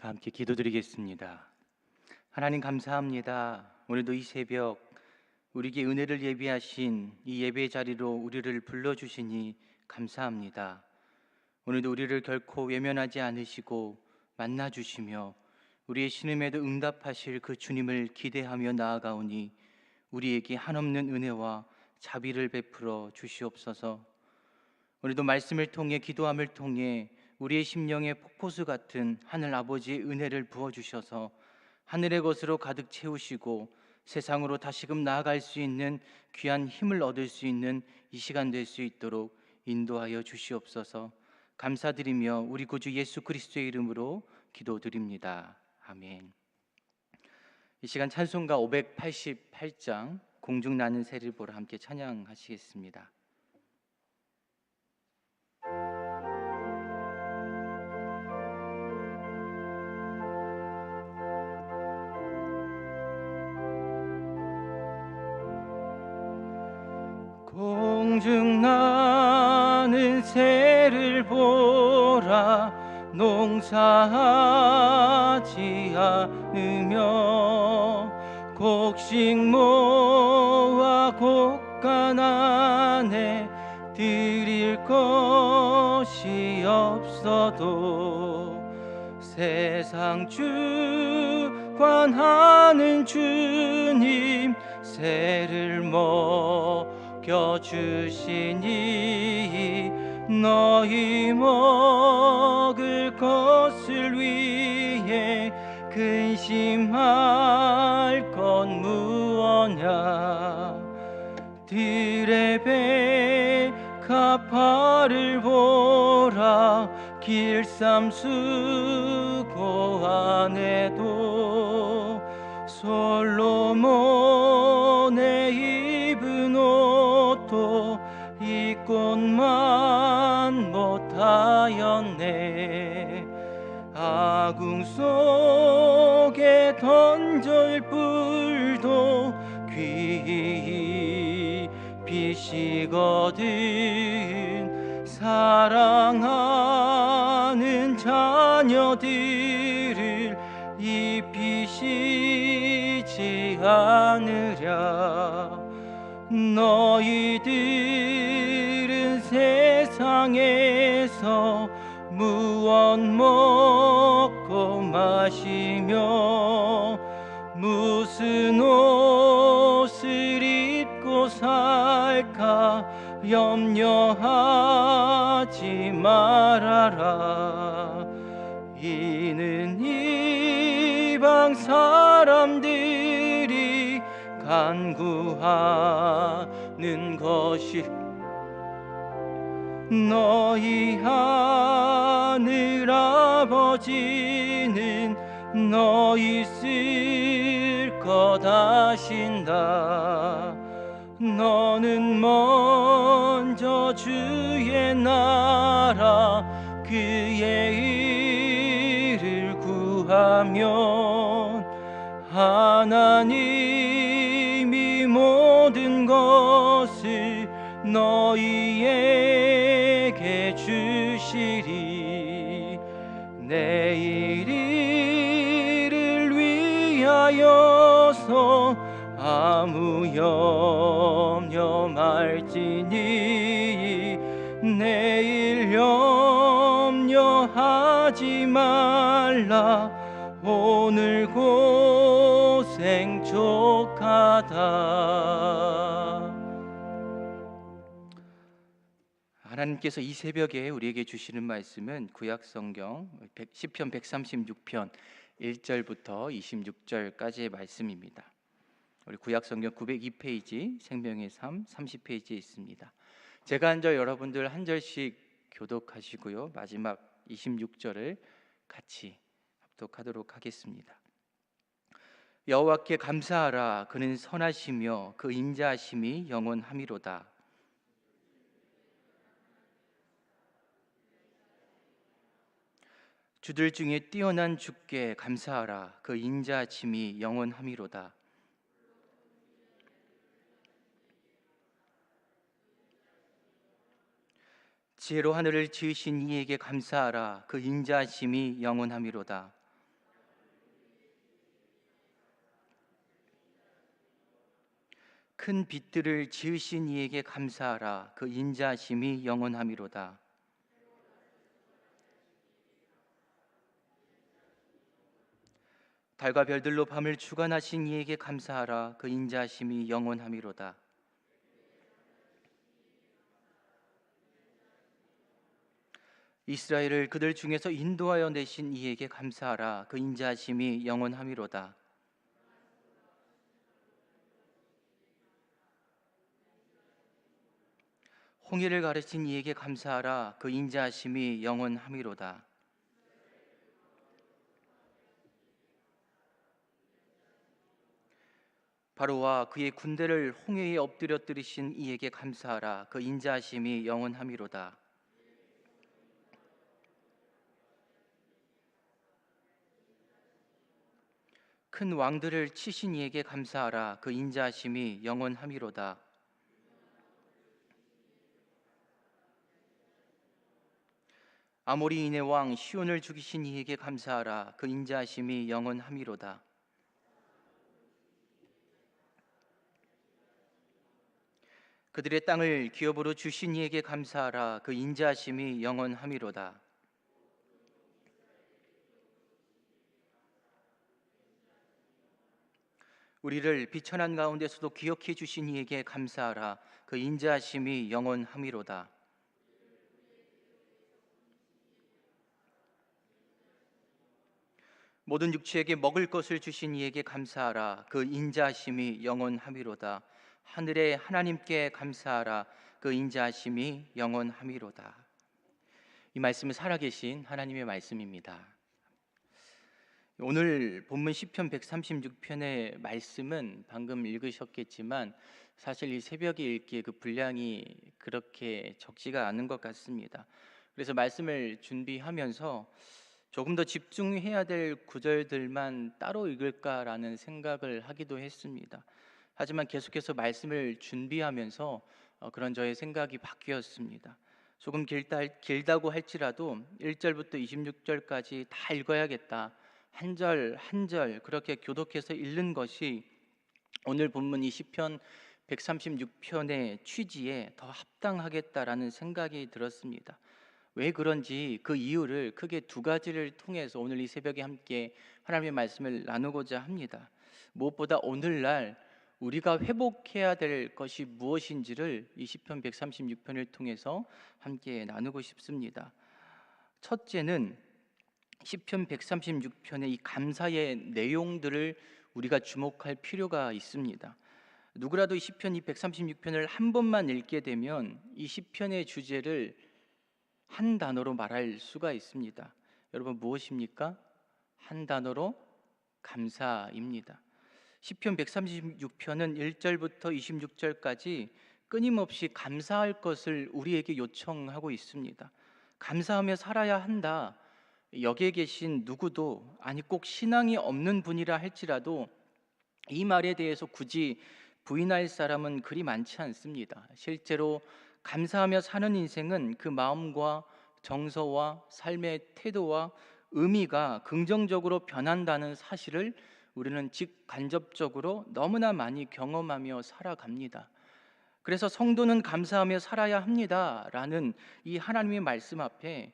다 함께 기도드리겠습니다. 하나님 감사합니다. 오늘도 이 새벽 우리에게 은혜를 예비하신 이 예배 자리로 우리를 불러주시니 감사합니다. 오늘도 우리를 결코 외면하지 않으시고 만나주시며 우리의 신음에도 응답하실 그 주님을 기대하며 나아가오니 우리에게 한없는 은혜와 자비를 베풀어 주시옵소서. 오늘도 말씀을 통해 기도함을 통해 우리의 심령에 폭포수 같은 하늘 아버지의 은혜를 부어주셔서 하늘의 것으로 가득 채우시고 세상으로 다시금 나아갈 수 있는 귀한 힘을 얻을 수 있는 이 시간 될 수 있도록 인도하여 주시옵소서. 감사드리며 우리 구주 예수 그리스도의 이름으로 기도드립니다. 아멘. 이 시간 찬송가 588장 공중 나는 새를 보러 함께 찬양하시겠습니다. 공중 나는 새를 보라 농사하지 않으며 곡식 모아 곡간 안에 드릴 것이 없어도 세상 주관하는 주님 새를 먹여주시니 너희 먹을 것을 위해 근심할 건 무엇냐. 들의 백합화를 보라 길쌈수고 안에도 솔로몬의 입은 옷도 입고만 못하였네. 아궁 속에 던질 뿔도 귀히 비시거든 사랑하는 자녀들을 입히시지 않으랴. 너희들은 세상에서 무엇 먹고 마시며 무슨 옷을 입고 살까 염려하지 말아라. 이는 이방 사람들이 간구하는 것이 너희 하늘 아버지는 너희 쓸 것 아신다. 너는 먼저 주의 나라 그의 의를 구하면 하나님이 모든 것을 너희에게 주시리. 내일 일을 위하여서 아무 염려 말지니 내일 염려하지 말라. 오늘 고생 족하다. 하나님께서 이 새벽에 우리에게 주시는 말씀은 구약성경 시편 136편 1절부터 26절까지의 말씀입니다. 우리 구약성경 902페이지 생명의 삶 30페이지에 있습니다. 제가 한 절 여러분들 한 절씩 교독하시고요. 마지막 26절을 같이 합독하도록 하겠습니다. 여호와께 감사하라. 그는 선하시며 그 인자하심이 영원함이로다. 주들 중에 뛰어난 주께 감사하라. 그 인자하심이 영원함이로다. 지혜로 하늘을 지으신 이에게 감사하라. 그 인자하심이 영원함이로다. 큰 빛들을 지으신 이에게 감사하라. 그 인자심이 영원함이로다. 달과 별들로 밤을 주관하신 이에게 감사하라. 그 인자심이 영원함이로다. 이스라엘을 그들 중에서 인도하여 내신 이에게 감사하라. 그 인자심이 영원함이로다. 홍해를 가르친 이에게 감사하라. 그 인자심이 영원함이로다. 바로와 그의 군대를 홍해에 엎드려뜨리신 이에게 감사하라. 그 인자심이 영원함이로다. 큰 왕들을 치신 이에게 감사하라. 그 인자심이 영원함이로다. 아모리인의 왕 시온을 죽이신 이에게 감사하라. 그 인자심이 영원함이로다. 그들의 땅을 기업으로 주신 이에게 감사하라. 그 인자심이 영원함이로다. 우리를 비천한 가운데서도 기억해 주신 이에게 감사하라. 그 인자심이 영원함이로다. 모든 육체에게 먹을 것을 주신 이에게 감사하라. 그 인자심이 영원함이로다. 하늘의 하나님께 감사하라. 그 인자심이 영원함이로다. 이 말씀은 살아계신 하나님의 말씀입니다. 오늘 본문 시편 136편의 말씀은 방금 읽으셨겠지만 사실 이 새벽에 읽기에 그 분량이 그렇게 적지가 않은 것 같습니다. 그래서 말씀을 준비하면서 조금 더 집중해야 될 구절들만 따로 읽을까라는 생각을 하기도 했습니다. 하지만 계속해서 말씀을 준비하면서 그런 저의 생각이 바뀌었습니다. 조금 길다고 할지라도 1절부터 26절까지 다 읽어야겠다. 한 절 한 절 그렇게 교독해서 읽는 것이 오늘 본문 이 시편 136편의 취지에 더 합당하겠다라는 생각이 들었습니다. 왜 그런지 그 이유를 크게 두 가지를 통해서 오늘 이 새벽에 함께 하나님의 말씀을 나누고자 합니다. 무엇보다 오늘날 우리가 회복해야 될 것이 무엇인지를 이 시편 136편을 통해서 함께 나누고 싶습니다. 첫째는 시편 136편의 이 감사의 내용들을 우리가 주목할 필요가 있습니다. 누구라도 이 시편 136편을 한 번만 읽게 되면 이 시편의 주제를 한 단어로 말할 수가 있습니다. 여러분 무엇입니까? 한 단어로 감사입니다. 시편 136편은 1절부터 26절까지 끊임없이 감사할 것을 우리에게 요청하고 있습니다. 감사하며 살아야 한다. 여기에 계신 누구도, 아니 꼭 신앙이 없는 분이라 할지라도 이 말에 대해서 굳이 부인할 사람은 그리 많지 않습니다. 실제로 감사하며 사는 인생은 그 마음과 정서와 삶의 태도와 의미가 긍정적으로 변한다는 사실을 우리는 직간접적으로 너무나 많이 경험하며 살아갑니다. 그래서 성도는 감사하며 살아야 합니다라는 이 하나님의 말씀 앞에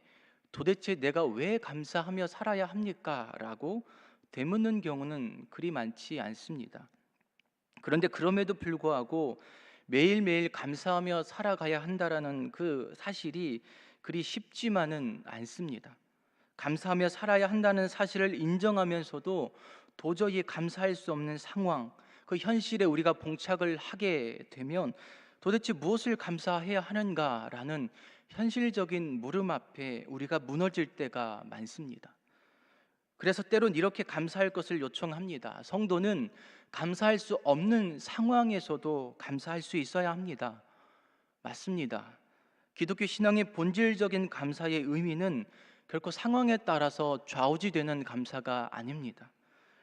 도대체 내가 왜 감사하며 살아야 합니까? 라고 되묻는 경우는 그리 많지 않습니다. 그런데 그럼에도 불구하고 매일매일 감사하며 살아가야 한다라는 그 사실이 그리 쉽지만은 않습니다. 감사하며 살아야 한다는 사실을 인정하면서도 도저히 감사할 수 없는 상황, 그 현실에 우리가 봉착을 하게 되면 도대체 무엇을 감사해야 하는가라는 현실적인 물음 앞에 우리가 무너질 때가 많습니다. 그래서 때론 이렇게 감사할 것을 요청합니다. 성도는 감사할 수 없는 상황에서도 감사할 수 있어야 합니다. 맞습니다. 기독교 신앙의 본질적인 감사의 의미는 결코 상황에 따라서 좌우지되는 감사가 아닙니다.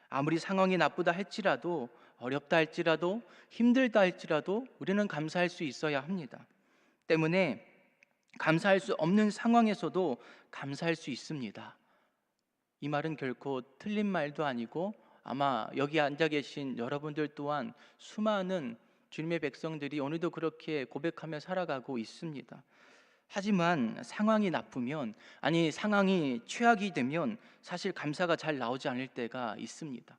아무리 상황이 나쁘다 할지라도, 어렵다 할지라도, 힘들다 할지라도 우리는 감사할 수 있어야 합니다. 때문에 감사할 수 없는 상황에서도 감사할 수 있습니다. 이 말은 결코 틀린 말도 아니고 아마 여기 앉아 계신 여러분들 또한 수많은 주님의 백성들이 오늘도 그렇게 고백하며 살아가고 있습니다. 하지만 상황이 나쁘면, 아니 상황이 최악이 되면 사실 감사가 잘 나오지 않을 때가 있습니다.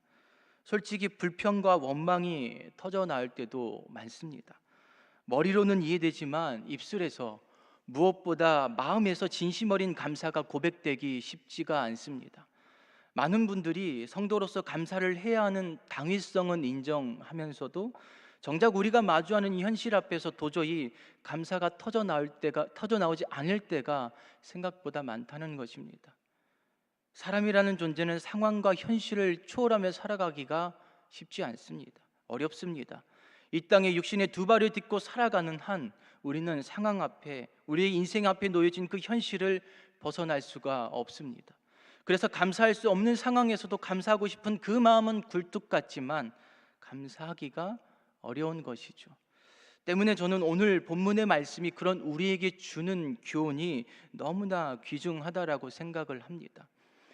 솔직히 불평과 원망이 터져 나올 때도 많습니다. 머리로는 이해되지만 입술에서, 무엇보다 마음에서 진심 어린 감사가 고백되기 쉽지가 않습니다. 많은 분들이 성도로서 감사를 해야 하는 당위성은 인정하면서도 정작 우리가 마주하는 이 현실 앞에서 도저히 감사가 터져 나오지 않을 때가 생각보다 많다는 것입니다. 사람이라는 존재는 상황과 현실을 초월하며 살아가기가 쉽지 않습니다. 어렵습니다. 이 땅에 육신의 두 발을 딛고 살아가는 한 우리는 상황 앞에, 우리의 인생 앞에 놓여진 그 현실을 벗어날 수가 없습니다. 그래서 감사할 수 없는 상황에서도 감사하고 싶은 그 마음은 굴뚝 같지만 감사하기가 어려운 것이죠. 때문에 저는 오늘 본문의 말씀이 그런 우리에게 주는 교훈이 너무나 귀중하다라고 생각을 합니다.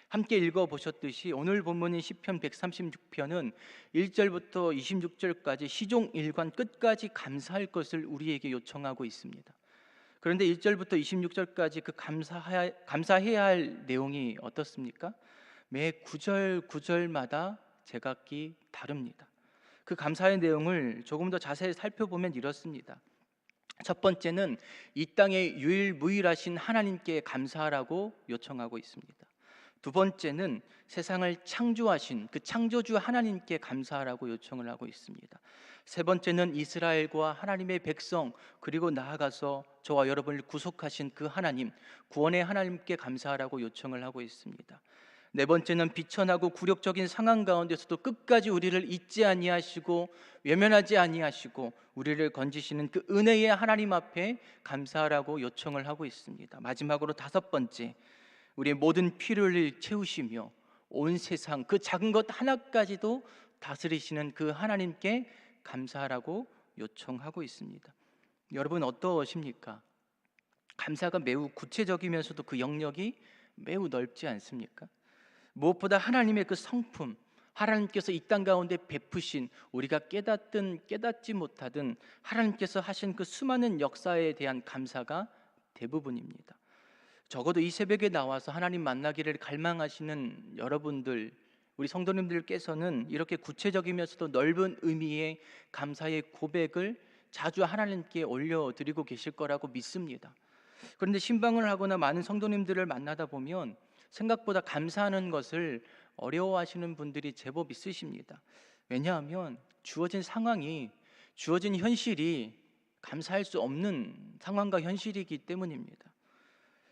함께 읽어보셨듯이 오늘 본문인 시편 136편은 1절부터 26절까지 시종 일관 끝까지 감사할 것을 우리에게 요청하고 있습니다. 그런데 1절부터 26절까지 그 감사해야 할 내용이 어떻습니까? 매 구절 구절마다 제각기 다릅니다. 그 감사의 내용을 조금 더 자세히 살펴보면 이렇습니다. 첫 번째는 이 땅에 유일무이하신 하나님께 감사하라고 요청하고 있습니다. 두 번째는 세상을 창조하신 그 창조주 하나님께 감사하라고 요청을 하고 있습니다. 세 번째는 이스라엘과 하나님의 백성, 그리고 나아가서 저와 여러분을 구속하신 그 하나님, 구원의 하나님께 감사하라고 요청을 하고 있습니다. 네 번째는 비천하고 굴욕적인 상황 가운데서도 끝까지 우리를 잊지 아니하시고 외면하지 아니하시고 우리를 건지시는 그 은혜의 하나님 앞에 감사하라고 요청을 하고 있습니다. 마지막으로 다섯 번째, 우리의 모든 필요를 채우시며 온 세상 그 작은 것 하나까지도 다스리시는 그 하나님께 감사하라고 요청하고 있습니다. 여러분 어떠십니까? 감사가 매우 구체적이면서도 그 영역이 매우 넓지 않습니까? 무엇보다 하나님의 그 성품, 하나님께서 이 땅 가운데 베푸신, 우리가 깨닫든 깨닫지 못하든 하나님께서 하신 그 수많은 역사에 대한 감사가 대부분입니다. 적어도 이 새벽에 나와서 하나님 만나기를 갈망하시는 여러분들, 우리 성도님들께서는 이렇게 구체적이면서도 넓은 의미의 감사의 고백을 자주 하나님께 올려드리고 계실 거라고 믿습니다. 그런데 신방을 하거나 많은 성도님들을 만나다 보면 생각보다 감사하는 것을 어려워하시는 분들이 제법 있으십니다. 왜냐하면 주어진 상황이, 주어진 현실이 감사할 수 없는 상황과 현실이기 때문입니다.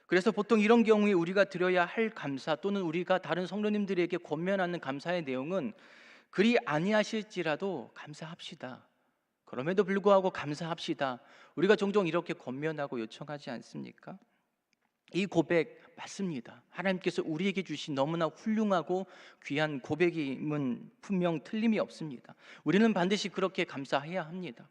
그래서 보통 이런 경우에 우리가 드려야 할 감사, 또는 우리가 다른 성도님들에게 권면하는 감사의 내용은 그리 아니하실지라도 감사합시다, 그럼에도 불구하고 감사합시다, 우리가 종종 이렇게 권면하고 요청하지 않습니까? 이 고백 맞습니다. 하나님께서 우리에게 주신 너무나 훌륭하고 귀한 고백임은 분명 틀림이 없습니다. 우리는 반드시 그렇게 감사해야 합니다.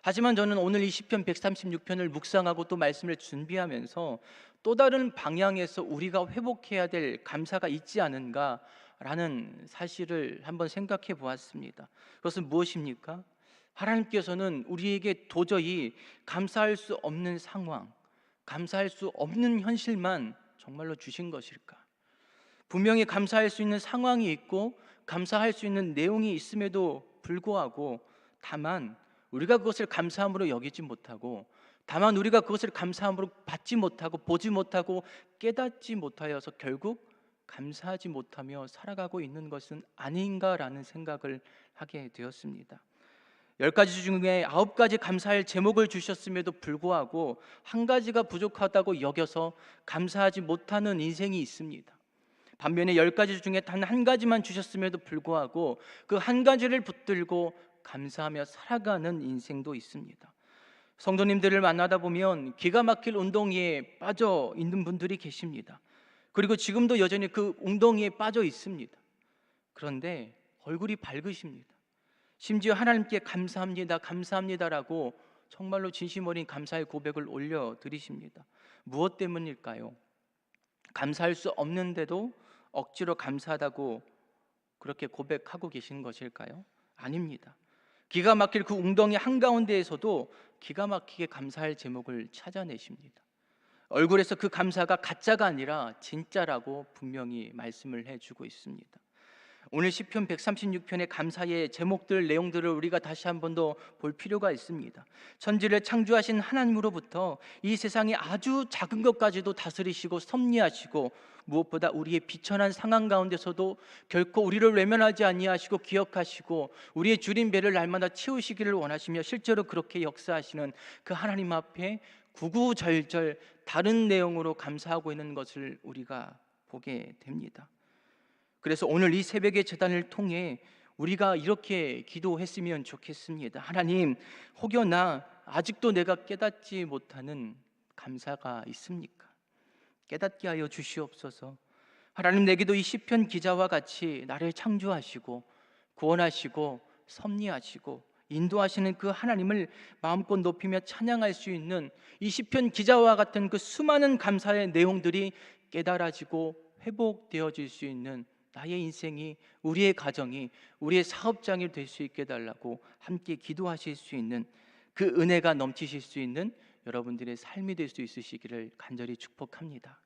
하지만 저는 오늘 이 시편 136편을 묵상하고 또 말씀을 준비하면서 또 다른 방향에서 우리가 회복해야 될 감사가 있지 않은가라는 사실을 한번 생각해 보았습니다. 그것은 무엇입니까? 하나님께서는 우리에게 도저히 감사할 수 없는 상황, 감사할 수 없는 현실만 정말로 주신 것일까? 분명히 감사할 수 있는 상황이 있고 감사할 수 있는 내용이 있음에도 불구하고 다만 우리가 그것을 감사함으로 여기지 못하고, 다만 우리가 그것을 감사함으로 받지 못하고 보지 못하고 깨닫지 못하여서 결국 감사하지 못하며 살아가고 있는 것은 아닌가라는 생각을 하게 되었습니다. 10가지 중에 9가지 감사할 제목을 주셨음에도 불구하고 한 가지가 부족하다고 여겨서 감사하지 못하는 인생이 있습니다. 반면에 10가지 중에 단 한 가지만 주셨음에도 불구하고 그 한 가지를 붙들고 감사하며 살아가는 인생도 있습니다. 성도님들을 만나다 보면 기가 막힐 웅덩이에 빠져 있는 분들이 계십니다. 그리고 지금도 여전히 그 웅덩이에 빠져 있습니다. 그런데 얼굴이 밝으십니다. 심지어 하나님께 감사합니다, 감사합니다라고 정말로 진심 어린 감사의 고백을 올려드리십니다. 무엇 때문일까요? 감사할 수 없는데도 억지로 감사하다고 그렇게 고백하고 계신 것일까요? 아닙니다. 기가 막힐 그 웅덩이 한가운데에서도 기가 막히게 감사할 제목을 찾아내십니다. 얼굴에서 그 감사가 가짜가 아니라 진짜라고 분명히 말씀을 해주고 있습니다. 오늘 시편 136편의 감사의 제목들, 내용들을 우리가 다시 한 번 더 볼 필요가 있습니다. 천지를 창조하신 하나님으로부터 이 세상의 아주 작은 것까지도 다스리시고 섭리하시고, 무엇보다 우리의 비천한 상황 가운데서도 결코 우리를 외면하지 아니하시고 기억하시고 우리의 줄인 배를 날마다 채우시기를 원하시며 실제로 그렇게 역사하시는 그 하나님 앞에 구구절절 다른 내용으로 감사하고 있는 것을 우리가 보게 됩니다. 그래서 오늘 이 새벽의 제단을 통해 우리가 이렇게 기도했으면 좋겠습니다. 하나님, 혹여나 아직도 내가 깨닫지 못하는 감사가 있습니까? 깨닫게 하여 주시옵소서. 하나님, 내게도 이 시편 기자와 같이 나를 창조하시고 구원하시고 섭리하시고 인도하시는 그 하나님을 마음껏 높이며 찬양할 수 있는 이 시편 기자와 같은 그 수많은 감사의 내용들이 깨달아지고 회복되어질 수 있는 나의 인생이, 우리의 가정이, 우리의 사업장이 될 수 있게 해달라고 함께 기도하실 수 있는 그 은혜가 넘치실 수 있는 여러분들의 삶이 될 수 있으시기를 간절히 축복합니다.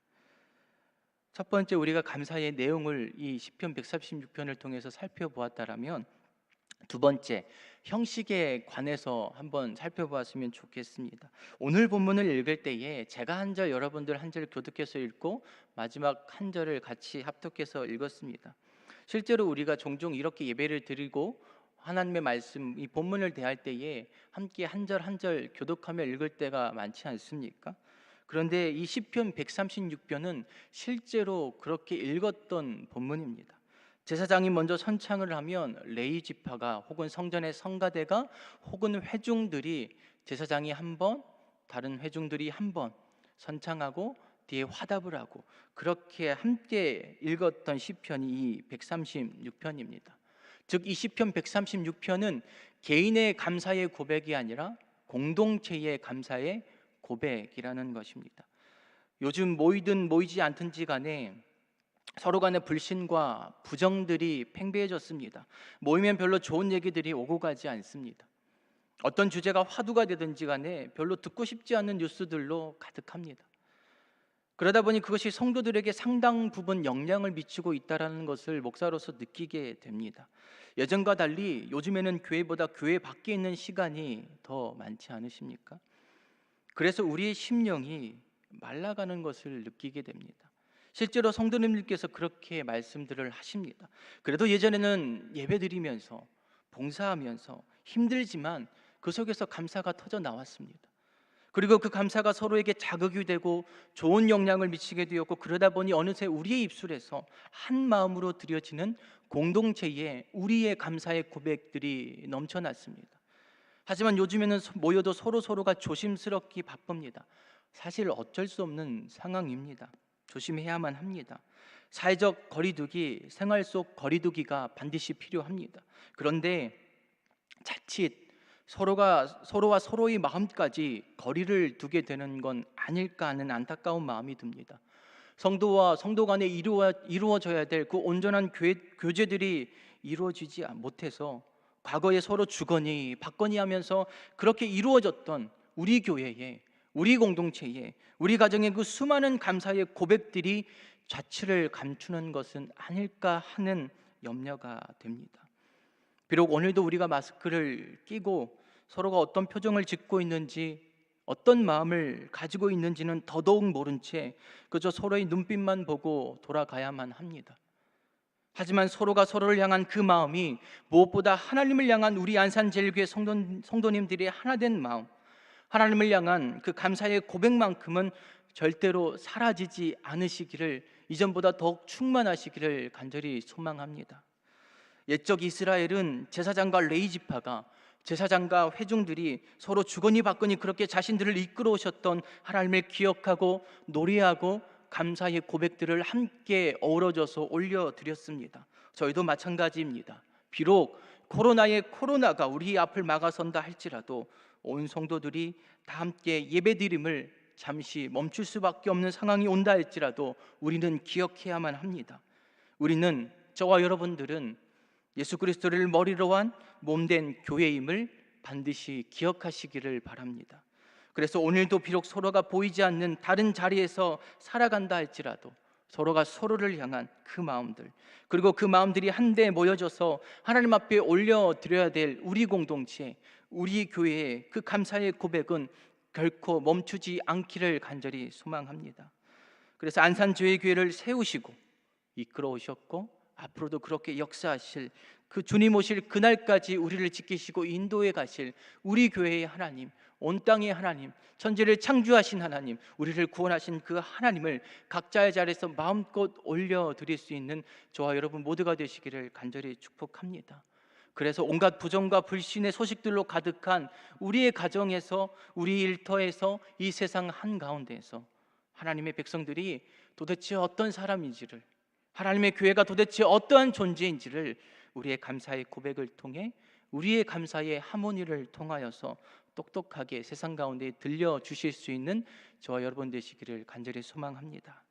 첫 번째, 우리가 감사의 내용을 이 시편 136편을 통해서 살펴보았다라면, 두 번째, 형식에 관해서 한번 살펴보았으면 좋겠습니다. 오늘 본문을 읽을 때에 제가 한 절, 여러분들 한 절 교독해서 읽고 마지막 한 절을 같이 합독해서 읽었습니다. 실제로 우리가 종종 이렇게 예배를 드리고 하나님의 말씀, 이 본문을 대할 때에 함께 한 절 한 절 교독하며 읽을 때가 많지 않습니까? 그런데 이 시편 136편은 실제로 그렇게 읽었던 본문입니다. 제사장이 먼저 선창을 하면 레위 지파가 혹은 성전의 성가대가 혹은 회중들이, 제사장이 한 번, 다른 회중들이 한 번 선창하고 뒤에 화답을 하고 그렇게 함께 읽었던 시편이 이 136편입니다. 즉 이 시편 136편은 개인의 감사의 고백이 아니라 공동체의 감사의 고백이라는 것입니다. 요즘 모이든 모이지 않든지 간에 서로 간의 불신과 부정들이 팽배해졌습니다. 모이면 별로 좋은 얘기들이 오고 가지 않습니다. 어떤 주제가 화두가 되든지 간에 별로 듣고 싶지 않은 뉴스들로 가득합니다. 그러다 보니 그것이 성도들에게 상당 부분 영향을 미치고 있다는 것을 목사로서 느끼게 됩니다. 예전과 달리 요즘에는 교회보다 교회 밖에 있는 시간이 더 많지 않으십니까? 그래서 우리의 심령이 말라가는 것을 느끼게 됩니다. 실제로 성도님들께서 그렇게 말씀들을 하십니다. 그래도 예전에는 예배드리면서 봉사하면서 힘들지만 그 속에서 감사가 터져 나왔습니다. 그리고 그 감사가 서로에게 자극이 되고 좋은 영향을 미치게 되었고, 그러다 보니 어느새 우리의 입술에서 한 마음으로 드려지는 공동체의 우리의 감사의 고백들이 넘쳐났습니다. 하지만 요즘에는 모여도 서로가 조심스럽기 바쁩니다. 사실 어쩔 수 없는 상황입니다. 조심해야만 합니다. 사회적 거리두기, 생활 속 거리두기가 반드시 필요합니다. 그런데 자칫 서로와 서로의 마음까지 거리를 두게 되는 건 아닐까 하는 안타까운 마음이 듭니다. 성도와 성도 간에 이루어져야 될 그 온전한 교제들이 이루어지지 못해서 과거에 서로 주거니 받거니 하면서 그렇게 이루어졌던 우리 교회에, 우리 공동체에, 우리 가정의 그 수많은 감사의 고백들이 좌치를 감추는 것은 아닐까 하는 염려가 됩니다. 비록 오늘도 우리가 마스크를 끼고 서로가 어떤 표정을 짓고 있는지, 어떤 마음을 가지고 있는지는 더더욱 모른 채 그저 서로의 눈빛만 보고 돌아가야만 합니다. 하지만 서로가 서로를 향한 그 마음이 무엇보다 하나님을 향한 우리 안산제일교회 성도님들이 하나된 마음, 하나님을 향한 그 감사의 고백만큼은 절대로 사라지지 않으시기를, 이전보다 더욱 충만하시기를 간절히 소망합니다. 옛적 이스라엘은 제사장과 레위 지파가, 제사장과 회중들이 서로 주거니 받거니 그렇게 자신들을 이끌어 오셨던 하나님을 기억하고 노래하고 감사의 고백들을 함께 어우러져서 올려드렸습니다. 저희도 마찬가지입니다. 비록 코로나가 우리 앞을 막아선다 할지라도 온 성도들이 다 함께 예배드림을 잠시 멈출 수밖에 없는 상황이 온다 할지라도 우리는 기억해야만 합니다. 저와 여러분들은 예수 그리스도를 머리로 한 몸된 교회임을 반드시 기억하시기를 바랍니다. 그래서 오늘도 비록 서로가 보이지 않는 다른 자리에서 살아간다 할지라도 서로가 서로를 향한 그 마음들, 그리고 그 마음들이 한데 모여져서 하나님 앞에 올려드려야 될 우리 공동체, 우리 교회의 그 감사의 고백은 결코 멈추지 않기를 간절히 소망합니다. 그래서 안산교회를 세우시고 이끌어 오셨고 앞으로도 그렇게 역사하실 그 주님 오실 그날까지 우리를 지키시고 인도해 가실 우리 교회의 하나님, 온 땅의 하나님, 천지를 창조하신 하나님, 우리를 구원하신 그 하나님을 각자의 자리에서 마음껏 올려드릴 수 있는 저와 여러분 모두가 되시기를 간절히 축복합니다. 그래서 온갖 부정과 불신의 소식들로 가득한 우리의 가정에서, 우리 일터에서, 이 세상 한가운데에서 하나님의 백성들이 도대체 어떤 사람인지를, 하나님의 교회가 도대체 어떠한 존재인지를 우리의 감사의 고백을 통해, 우리의 감사의 하모니를 통하여서 똑똑하게 세상 가운데 들려주실 수 있는 저와 여러분 되시기를 간절히 소망합니다.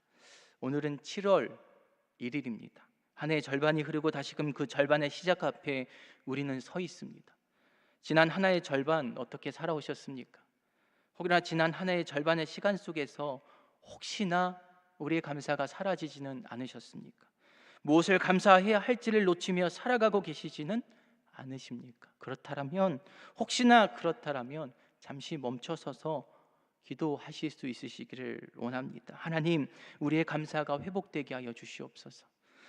오늘은 7월 1일입니다. 한 해의 절반이 흐르고 다시금 그 절반의 시작 앞에 우리는 서 있습니다. 지난 한 해의 절반 어떻게 살아오셨습니까? 혹여나 지난 한 해의 절반의 시간 속에서 혹시나 우리의 감사가 사라지지는 않으셨습니까? 무엇을 감사해야 할지를 놓치며 살아가고 계시지는 않으십니까? 그렇다면, 혹시나 그렇다면 잠시 멈춰서서 기도하실 수 있으시기를 원합니다. 하나님, 우리의 감사가 회복되게 하여 주시옵소서.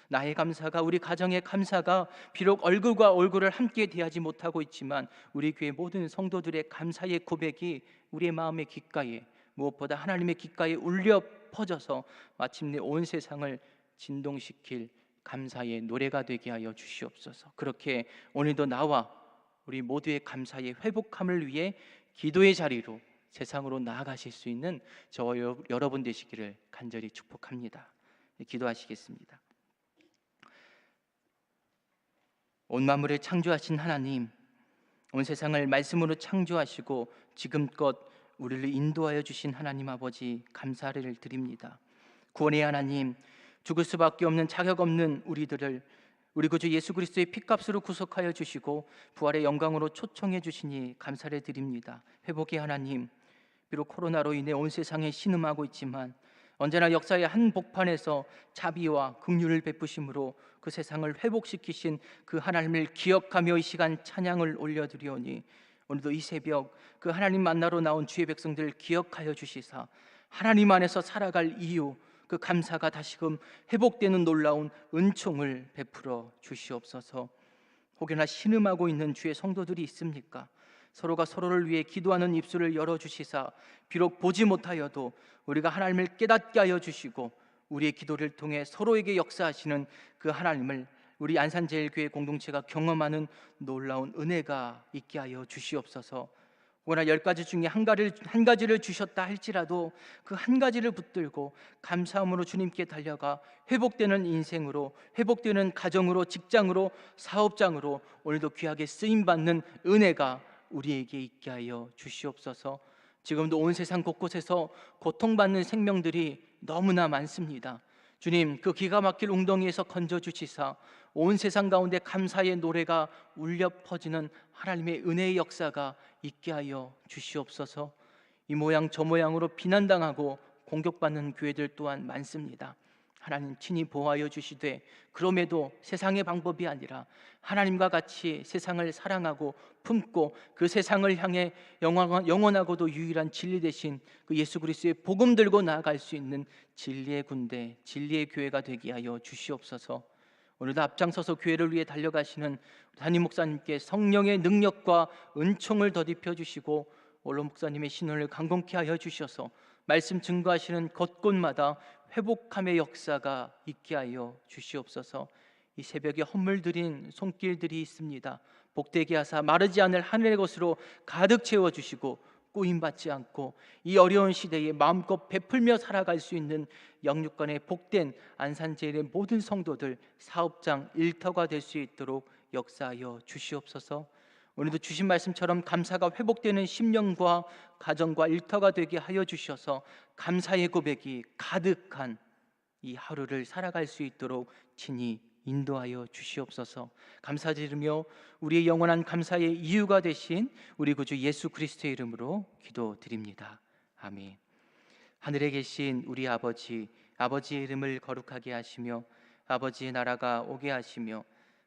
나의 감사가, 우리 가정의 감사가 비록 얼굴과 얼굴을 함께 대하지 못하고 있지만 우리 교회 모든 성도들의 감사의 고백이 우리의 마음의 귓가에, 무엇보다 하나님의 귓가에 울려 퍼져서 마침내 온 세상을 진동시킬 감사의 노래가 되게 하여 주시옵소서. 그렇게 오늘도 나와 우리 모두의 감사의 회복함을 위해 기도의 자리로 세상으로 나아가실 수 있는 저와 여러분 되시기를 간절히 축복합니다. 기도하시겠습니다. 온 만물을 창조하신 하나님, 온 세상을 말씀으로 창조하시고 지금껏 우리를 인도하여 주신 하나님 아버지, 감사를 드립니다. 구원의 하나님, 죽을 수밖에 없는 자격 없는 우리들을 우리 구주 예수 그리스도의 피값으로 구속하여 주시고 부활의 영광으로 초청해 주시니 감사를 드립니다. 회복의 하나님, 비록 코로나로 인해 온 세상에 신음하고 있지만 언제나 역사의 한복판에서 자비와 긍휼을 베푸심으로 그 세상을 회복시키신 그 하나님을 기억하며 이 시간 찬양을 올려드리오니 오늘도 이 새벽 그 하나님 만나러 나온 주의 백성들을 기억하여 주시사 하나님 안에서 살아갈 이유, 그 감사가 다시금 회복되는 놀라운 은총을 베풀어 주시옵소서. 혹여나 신음하고 있는 주의 성도들이 있습니까? 서로가 서로를 위해 기도하는 입술을 열어주시사 비록 보지 못하여도 우리가 하나님을 깨닫게 하여 주시고 우리의 기도를 통해 서로에게 역사하시는 그 하나님을 우리 안산제일교회 공동체가 경험하는 놀라운 은혜가 있게 하여 주시옵소서. 혹여나 10가지 중에 한 가지를 주셨다 할지라도 그 한 가지를 붙들고 감사함으로 주님께 달려가 회복되는 인생으로, 회복되는 가정으로, 직장으로, 사업장으로 오늘도 귀하게 쓰임받는 은혜가 우리에게 있게 하여 주시옵소서. 지금도 온 세상 곳곳에서 고통받는 생명들이 너무나 많습니다. 주님, 그 기가 막힐 웅덩이에서 건져주시사 온 세상 가운데 감사의 노래가 울려 퍼지는 하나님의 은혜의 역사가 있게 하여 주시옵소서. 이 모양 저 모양으로 비난당하고 공격받는 교회들 또한 많습니다. 하나님 친히 보호하여 주시되 그럼에도 세상의 방법이 아니라 하나님과 같이 세상을 사랑하고 품고 그 세상을 향해 영원하고도 유일한 진리 되신 그 예수 그리스도의 복음 들고 나아갈 수 있는 진리의 군대, 진리의 교회가 되게 하여 주시옵소서. 오늘도 앞장서서 교회를 위해 달려가시는 담임 목사님께 성령의 능력과 은총을 더딥혀 주시고 원로 목사님의 신원을 강건케 하여 주셔서 말씀 증거하시는 곳곳마다 회복함의 역사가 있게 하여 주시옵소서. 이 새벽에 헌물 드린 손길들이 있습니다. 복되게 하사 마르지 않을 하늘의 것으로 가득 채워주시고 꾸임받지 않고 이 어려운 시대에 마음껏 베풀며 살아갈 수 있는 영육간의 복된 안산제일의 모든 성도들, 사업장, 일터가 될 수 있도록 역사하여 주시옵소서. 오늘도 주신 말씀처럼 감사가 회복되는 심령과 가정과 일터가 되게 하여 주셔서 감사의 고백이 가득한 이 하루를 살아갈 수 있도록 친히 인도하여 주시옵소서. 감사드리며 우리의 영원한 감사의 이유가 되신 우리 구주 예수 그리스도의 이름으로 기도드립니다. 아멘. 하늘에 계신 우리 아버지, 아버지의 이름을 거룩하게 하시며 아버지의 나라가 오게 하시며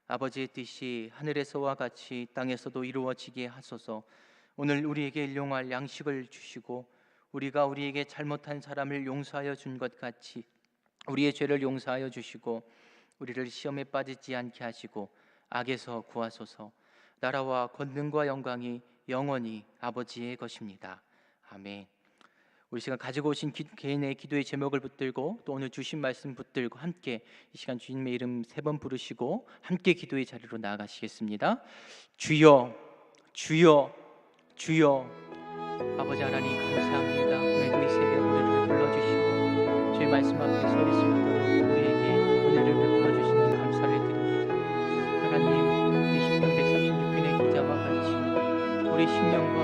아버지의 뜻이 하늘에서와 같이 땅에서도 이루어지게 하소서. 오늘 우리에게 일용할 양식을 주시고 우리가 우리에게 잘못한 사람을 용서하여 준 것 같이 우리의 죄를 용서하여 주시고 우리를 시험에 빠지지 않게 하시고 악에서 구하소서. 나라와 권능과 영광이 영원히 아버지의 것입니다. 아멘. 우리 시간 가지고 오신 개인의 기도의 제목을 붙들고 또 오늘 주신 말씀 붙들고 함께 이 시간 주님의 이름 3번 부르시고 함께 기도의 자리로 나아가시겠습니다. 주여, 주여, 주여. 아버지 하나님 감사합니다. 오늘도 이 새벽 우리를 불러주시고 주의 말씀 앞에 서 있을 때 우리에게 은혜를 베풀어 주시니 감사를 드립니다. 하나님, 우리 10편 136편의 기자와 같이 우리 심령과